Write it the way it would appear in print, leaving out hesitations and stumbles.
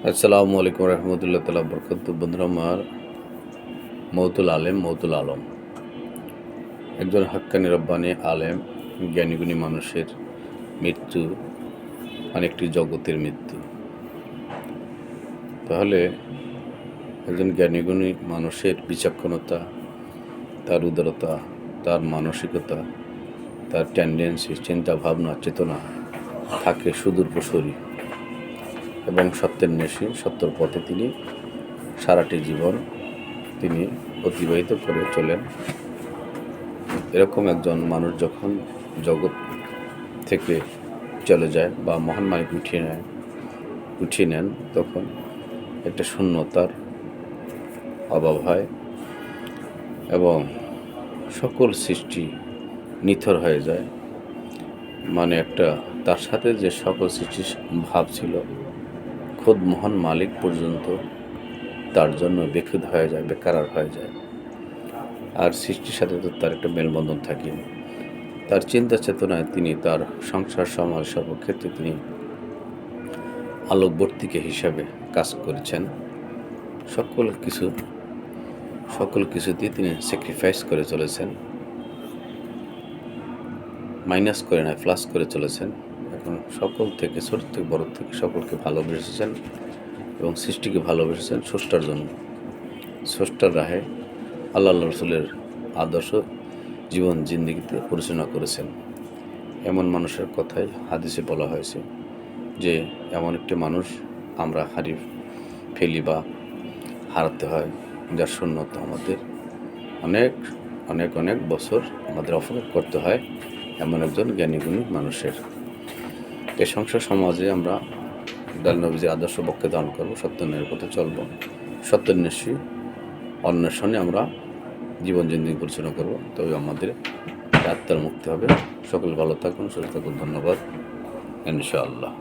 আসসালামু আলাইকুম রহমতুল্লাহ তালা বরকত। বন্ধুরা আমার, মৌতুল আলম একজন হাক্কানি রব্বানি আলেম, জ্ঞানীগুণী মানুষের মৃত্যু অনেকটি জগতের মৃত্যু। তাহলে একজন জ্ঞানীগুণী মানুষের বিচক্ষণতা, তার উদারতা, তার মানসিকতা, তার টেন্ডেন্সি, চিন্তা ভাবনা, চেতনা থাকে সুদূর প্রসারী এবং সত্যের নেশী, সত্যর পথে তিনি সারাটি জীবন তিনি অতিবাহিত করে চলেন। এরকম একজন মানুষ যখন জগৎ থেকে চলে যায় বা মহান মালিক উঠিয়ে নেন, তখন একটা শূন্যতার অভাব হয় এবং সকল সৃষ্টি নিথর হয়ে যায়। মানে একটা তার সাথে যে সকল সৃষ্টির ভাব ছিল, খোদ মহান মালিক পর্যন্ত তার জন্য বেকুদ হয়ে যায়, বেকারার হয়ে যায়। আর সৃষ্টির সাথে তো তার একটা মেলবন্ধন থাকে। তার চিন্তা চেতনায় তিনি তার সংসার সমাজ সর্বক্ষেত্রে তিনি আলোকবর্তিকা হিসাবে কাজ করেছেন। সকল কিছুতেই তিনি স্যাক্রিফাইস করে চলেছেন, মাইনাস করে নয়, প্লাস করে চলেছেন। এখন সকল থেকে, ছোট থেকে বড় থেকে সকলকে ভালোবেসেছেন এবং সৃষ্টিকে ভালোবেসেছেন স্রষ্টার জন্য। স্রষ্টার রাহে আল্লাহ রসুলের আদর্শ জীবন জিন্দিগিতে পরিচালনা করেছেন। এমন মানুষের কথাই হাদিসে বলা হয়েছে যে এমন একটি মানুষ আমরা হারিয়ে ফেলি বা হারাতে হয়, যার শূন্যতা আমাদের অনেক অনেক অনেক বছর আমাদের অপেক্ষা করতে হয় এমন একজন জ্ঞানীগুণী মানুষের। এই সংসার সমাজে আমরা নবীজির আদর্শ পক্ষে ধারণ করবো, সত্যের পথে চলবো, সত্যন্বেষী অন্বেষণে আমরা জীবন জিন্দিগি পরিচালনা করবো, তবে আমাদের আত্মার মুক্তি হবে। সকল ভালো থাকুন, সুস্থ থাকুন। ধন্যবাদ। ইনশাআল্লাহ।